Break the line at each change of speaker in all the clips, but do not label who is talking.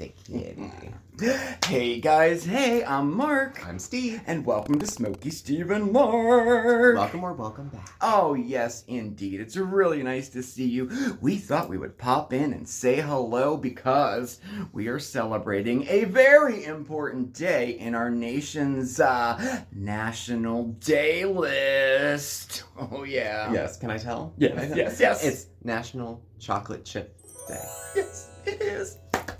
a candy.
Hey guys, hey, I'm Mark.
I'm Steve.
And welcome to Smokey, Steve, and Mark.
Welcome or welcome back.
Oh, yes, indeed. It's really nice to see you. We thought we would pop in and say hello because we are celebrating a very important day in our nation's National Day list. Oh, yeah.
Yes, can I tell?
Yes.
It's National Chocolate Chip Day.
Yes, it is.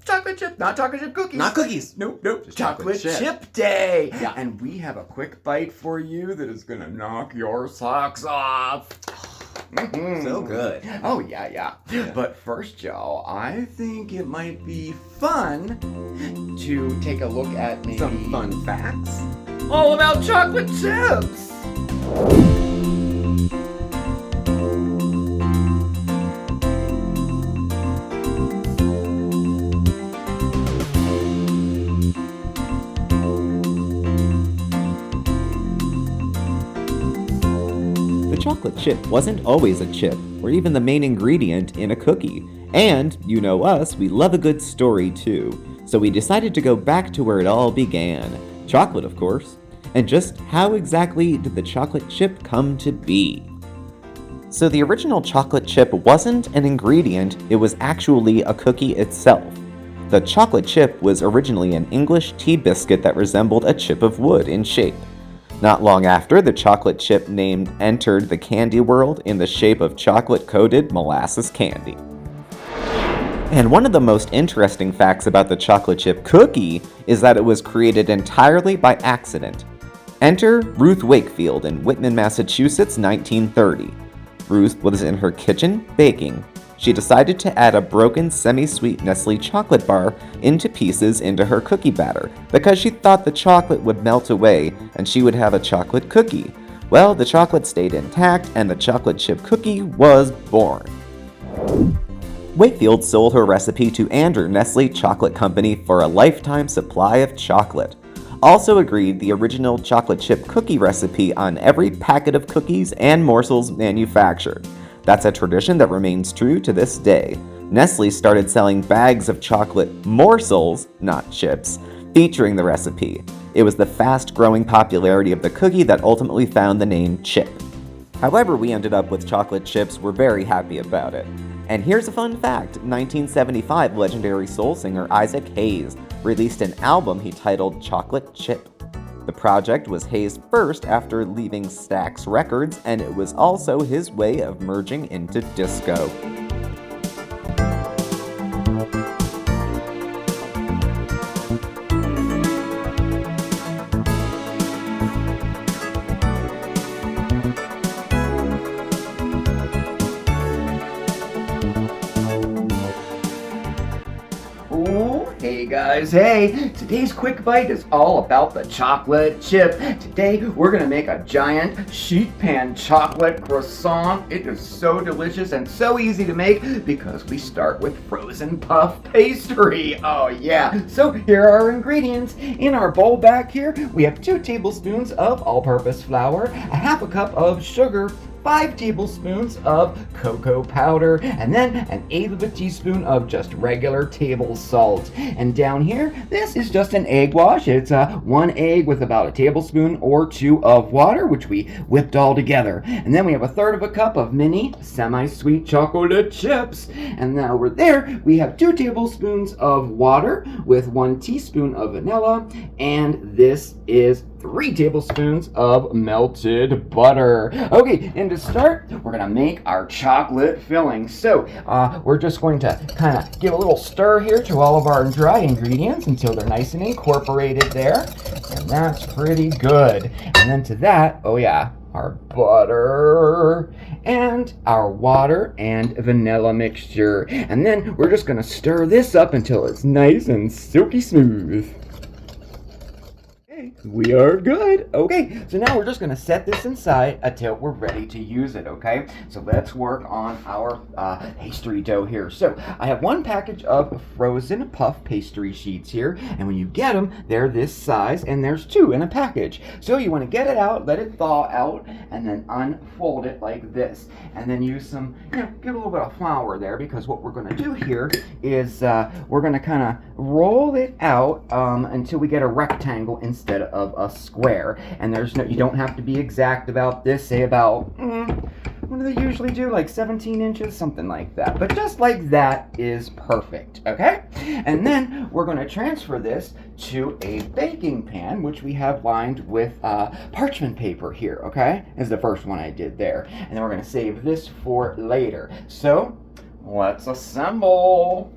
Chocolate chip, not chocolate chip cookies.
Not cookies.
Nope.
Just
Chocolate
chocolate
chip day.
Yeah.
And we have a quick bite for you that is gonna knock your socks off.
So good.
Oh, yeah. But first, y'all, I think it might be fun to take a look at maybe
Some fun facts.
all about chocolate chips.
The chocolate chip wasn't always a chip, or even the main ingredient in a cookie. And, you know us, we love a good story too. So we decided to go back to where it all began. Chocolate, of course. And just how exactly did the chocolate chip come to be? So the original chocolate chip wasn't an ingredient, it was actually a cookie itself. The chocolate chip was originally an English tea biscuit that resembled a chip of wood in shape. Not long after, the chocolate chip name entered the candy world in the shape of chocolate-coated molasses candy. And one of the most interesting facts about the chocolate chip cookie is that it was created entirely by accident. Enter Ruth Wakefield in Whitman, Massachusetts, 1930. Ruth was in her kitchen baking. She decided to add a broken semi-sweet Nestle chocolate bar into pieces into her cookie batter because she thought the chocolate would melt away and she would have a chocolate cookie. Well, the chocolate stayed intact and the chocolate chip cookie was born. Wakefield sold her recipe to Andrew Nestle Chocolate Company for a lifetime supply of chocolate. Also agreed the original chocolate chip cookie recipe on every packet of cookies and morsels manufactured. That's a tradition that remains true to this day. Nestle started selling bags of chocolate morsels, not chips, featuring the recipe. It was the fast-growing popularity of the cookie that ultimately found the name chip. However we ended up with chocolate chips, we're very happy about it. And here's a fun fact. 1975, legendary soul singer Isaac Hayes released an album he titled Chocolate Chip. The project was Hayes' first after leaving Stax Records, and it was also his way of merging into disco.
Hey guys, hey! Today's quick bite is all about the chocolate chip. Today we're gonna make a giant sheet pan chocolate croissant. It is so delicious and so easy to make because we start with frozen puff pastry. Oh yeah! So here are our ingredients. In our bowl back here, we have 2 tablespoons of all-purpose flour, a half a cup of sugar, 5 tablespoons of cocoa powder, and then an 1/8 of a teaspoon of just regular table salt. And down here, this is just an egg wash. It's 1 egg with about a tablespoon or 2 of water, which we whipped all together. And then we have 1/3 of a cup of mini semi-sweet chocolate chips. And now over there, we have 2 tablespoons of water with 1 teaspoon of vanilla, and this is 3 tablespoons of melted butter. Okay, and to start, we're gonna make our chocolate filling. So, we're just going to kind of give a little stir here to all of our dry ingredients until they're nice and incorporated there. And that's pretty good. And then to that, oh yeah, our butter and our water and vanilla mixture. And then we're just gonna stir this up until it's nice and silky smooth. Okay, we are good. Okay, so now we're just gonna set this inside until we're ready to use it, okay? So let's work on our pastry dough here. So I have one package of frozen puff pastry sheets here, and when you get them, they're this size, and there's 2 in a package. So you wanna get it out, let it thaw out, and then unfold it like this. And then use some, give a little bit of flour there, because what we're gonna do here is we're gonna kinda roll it out until we get a rectangle instead of a square. And there's no, you don't have to be exact about this, say about, what do they usually do, like 17 inches, something like that. But just like that is perfect, okay? And then we're gonna transfer this to a baking pan, which we have lined with parchment paper here, okay? This is the first one I did there. And then we're gonna save this for later. So, let's assemble.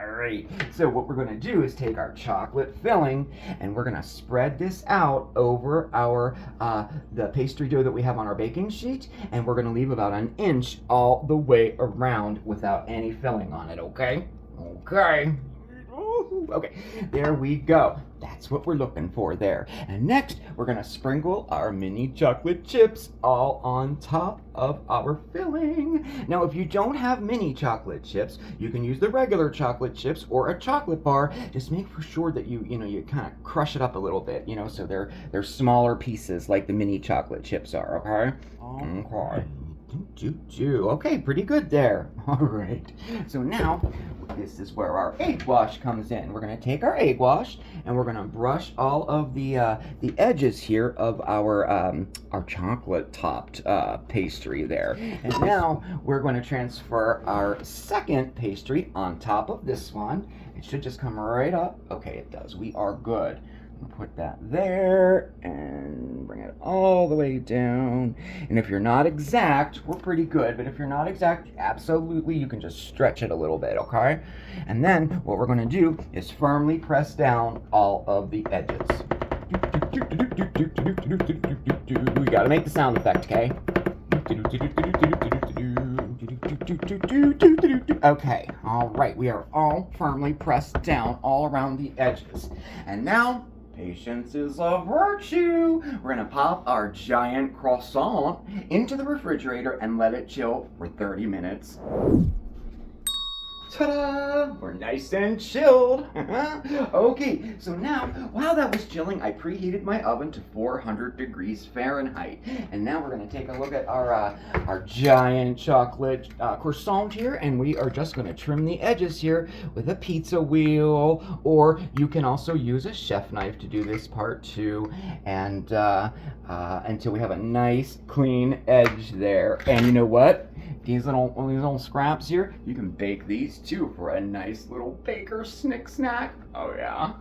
Alright, so what we're going to do is take our chocolate filling and we're going to spread this out over our the pastry dough that we have on our baking sheet, and we're going to leave about 1 inch all the way around without any filling on it, okay? Okay. Okay, there we go. That's what we're looking for there. And next, we're gonna sprinkle our mini chocolate chips all on top of our filling. Now, if you don't have mini chocolate chips, you can use the regular chocolate chips or a chocolate bar. Just make for sure that you kind of crush it up a little bit, so they're smaller pieces like the mini chocolate chips are, okay? Okay. Okay, pretty good there. All right. So now, this is where our egg wash comes in. We're going to take our egg wash and we're going to brush all of the edges here of our chocolate topped pastry there. And now we're going to transfer our second pastry on top of this one. It should just come right up. Okay, it does. We are good. Put that there and bring it all the way down. And if you're not exact, we're pretty good, but if you're not exact, absolutely you can just stretch it a little bit, okay? And then what we're going to do is firmly press down all of the edges. We got to make the sound effect, okay? Okay, all right, we are all firmly pressed down all around the edges. And now, patience is a virtue. We're gonna pop our giant croissant into the refrigerator and let it chill for 30 minutes. Ta-da! We're nice and chilled. Okay, so now, while that was chilling, I preheated my oven to 400 degrees Fahrenheit. And now we're going to take a look at our giant chocolate croissant here, and we are just going to trim the edges here with a pizza wheel, or you can also use a chef knife to do this part too, and until we have a nice clean edge there. And you know what? These little scraps here, you can bake these too for a nice little baker snick snack. Oh yeah.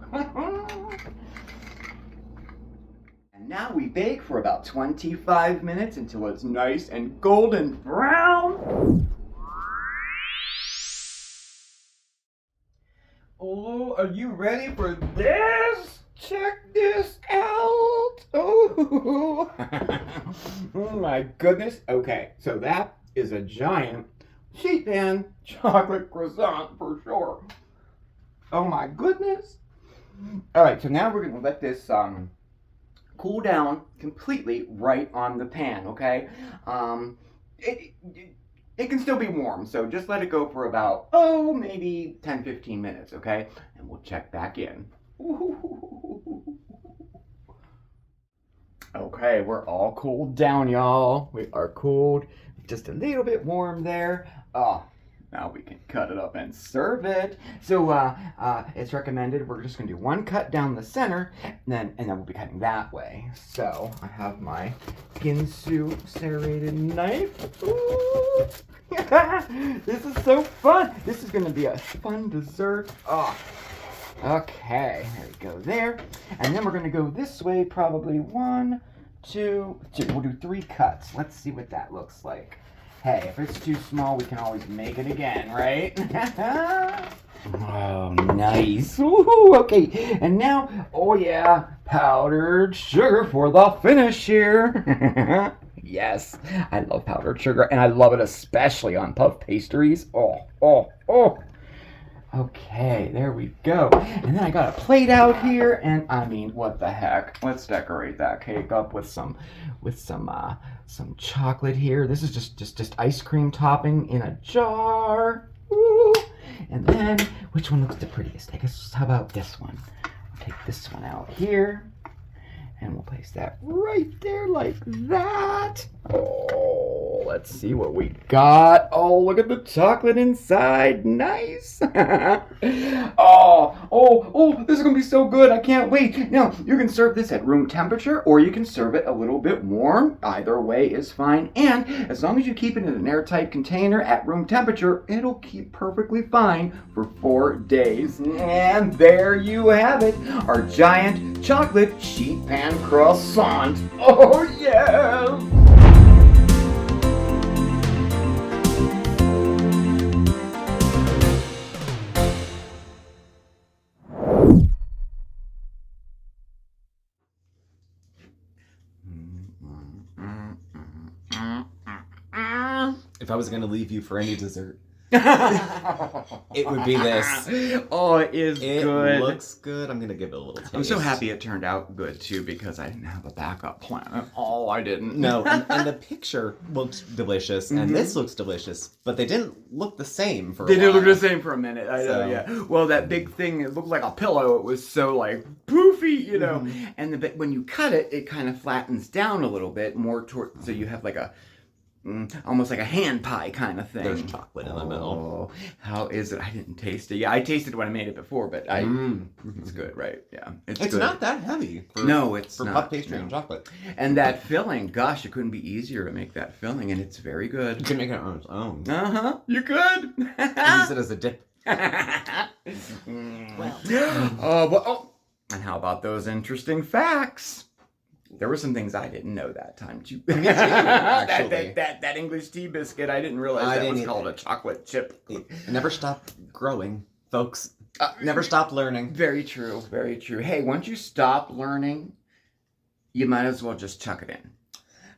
And now we bake for about 25 minutes until it's nice and golden brown. Oh, are you ready for this? Check this out. Oh, oh my goodness. Okay, so that is a giant sheet pan chocolate croissant for sure. Oh my goodness. All right, so now we're gonna let this cool down completely right on the pan, okay? It can still be warm, so just let it go for about, maybe 10-15 minutes, okay? And we'll check back in. Okay, we're all cooled down, y'all. We are cooled. Just a little bit warm there. Oh, now we can cut it up and serve it. So it's recommended we're just gonna do one cut down the center, and then we'll be cutting that way. So I have my Ginsu serrated knife. Ooh. This is so fun. This is gonna be a fun dessert. Oh. Okay, there we go there. And then we're gonna go this way, probably 1, 2, 2. We'll do 3 cuts. Let's see what that looks like. Hey, if it's too small, we can always make it again, right? Oh, nice. Woohoo, okay. And now, oh yeah, powdered sugar for the finish here. Yes, I love powdered sugar, and I love it especially on puff pastries. Oh. Okay, there we go. And then I got a plate out here, and I mean, what the heck? Let's decorate that cake up with some chocolate here. This is just ice cream topping in a jar. Ooh. And then, which one looks the prettiest? I guess, how about this one? I'll take this one out here, and we'll place that right there like that. Oh, let's see what we got. Oh, look at the chocolate inside. Nice. Oh, this is going to be so good. I can't wait. Now, you can serve this at room temperature, or you can serve it a little bit warm. Either way is fine. And as long as you keep it in an airtight container at room temperature, it'll keep perfectly fine for 4 days. And there you have it, our giant chocolate sheet pan croissant. Oh, yeah.
If I was going to leave you for any dessert, it would be this.
Oh, it is good.
It looks good. I'm going to give it a little taste.
I'm so happy it turned out good, too, because I didn't have a backup plan. Oh, I didn't.
No, and the picture looked delicious, and this looks delicious, but they didn't look the same for a while.
They did look the same for a minute. I know, yeah. Well, that big thing, it looked like a pillow. It was so, like, poofy, you know. And when you cut it, it kind of flattens down a little bit more toward, so you have like a, almost like a hand pie kind of thing.
There's chocolate in the middle.
How is it? I didn't taste it. Yeah, I tasted it when I made it before, but it's good, right? Yeah, it's good.
Not that heavy.
For
puff pastry and chocolate.
And that filling, gosh, it couldn't be easier to make that filling, and it's very good.
You can make it on its own.
You could.
Use it as a dip.
And how about those interesting facts? There were some things I didn't know that time too.
Me too, actually.
that English tea biscuit, I didn't realize that was called a chocolate chip.
Never stop growing, folks. Never stop learning.
Very true, very true. Hey, once you stop learning, you might as well just chuck it in.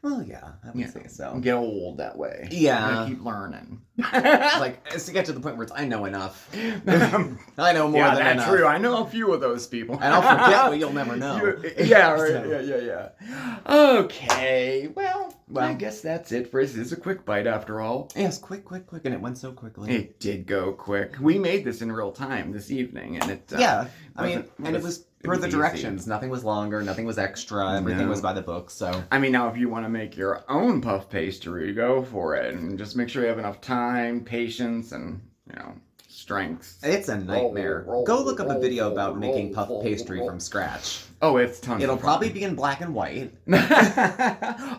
Well, yeah, I would say so.
Get old that way.
Yeah.
You gotta keep learning.
Like, as to get to the point where I know enough. I know more than enough. Yeah, that's true.
I know a few of those people.
And I'll forget what you'll never know.
Yeah, right. So. Yeah. Okay, well, I guess that's it for us. This is a quick bite after all.
Yes, quick, and it went so quickly.
It did go quick. We made this in real time this evening, and it...
it was per the directions. Easy. Nothing was longer, nothing was extra, everything was by the book, so...
I mean, now if you want to make your own puff pastry, go for it, and just make sure you have enough time, patience, and, strength.
It's a nightmare. Go look up a video about making puff pastry from scratch.
Oh, it's tons
It'll
of fun.
probably be in black and white.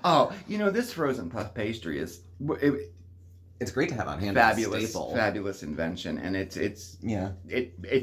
Oh, this frozen puff pastry is...
It's great to have on hand.
Fabulous invention, and it's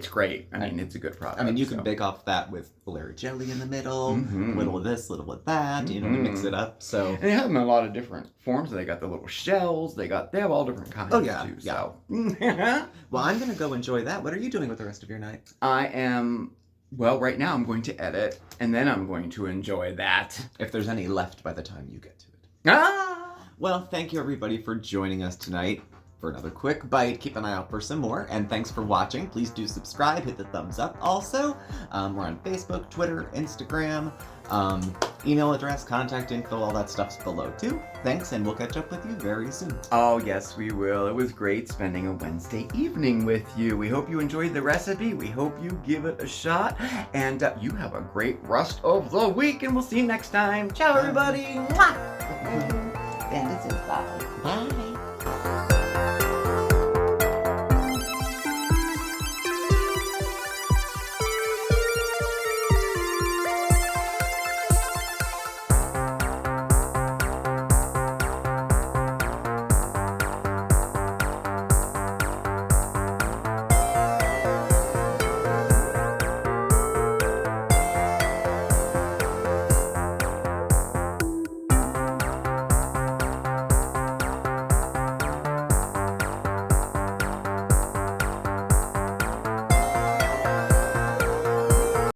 great. I mean, it's a good product.
I mean, you can bake off that with Blueberry jelly in the middle, little of this, little of that, to mix it up. So,
and they have them in a lot of different forms. They got the little shells. They have all different kinds.
Oh yeah,
too,
yeah.
So.
Well, I'm gonna go enjoy that. What are you doing with the rest of your night?
I am. Well, right now I'm going to edit, and then I'm going to enjoy that.
If there's any left by the time you get to it.
Ah.
Well, thank you everybody for joining us tonight for another quick bite. Keep an eye out for some more, and thanks for watching. Please do subscribe, hit the thumbs up. Also, we're on Facebook, Twitter, Instagram, email address, contact info, all that stuff's below too. Thanks, and we'll catch up with you very soon.
Oh, yes, we will. It was great spending a Wednesday evening with you. We hope you enjoyed the recipe. We hope you give it a shot, and you have a great rest of the week, and we'll see you next time. Ciao, everybody. Mwah!
Bye.